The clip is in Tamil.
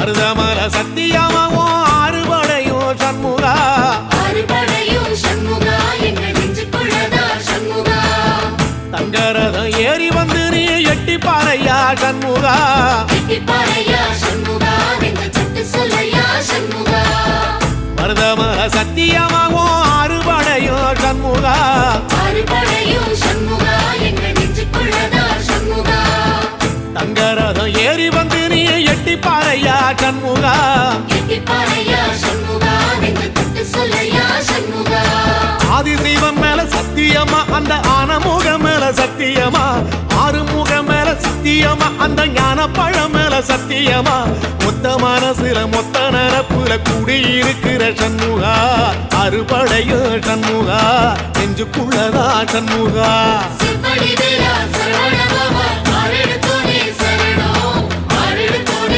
மருதமல சத்தியமாவோ அறுபடையும் சண்முகா தங்கரதம் ஏறி வந்து நீ எட்டி பாறையா சண்முகா மருதமல சத்தியமாவோ அறுபடையும் சண்முகா தங்கரதம் ஏறி வந்து நீ எட்டி பாறையா சண்முகா ஆதிசைவம் மேல சத்தியமா அந்த ஆனமுகம் மேல சத்தியமா ஆறுமுகம் மேல சத்தியமா அந்த ஞான பழம் மேல சத்தியமா மொத்த மனசுல மொத்த நரப்புல குடியிருக்கிற சண்முகா அறுபடையும் சண்முகா நெஞ்சுக்குள்ளதா சண்முகா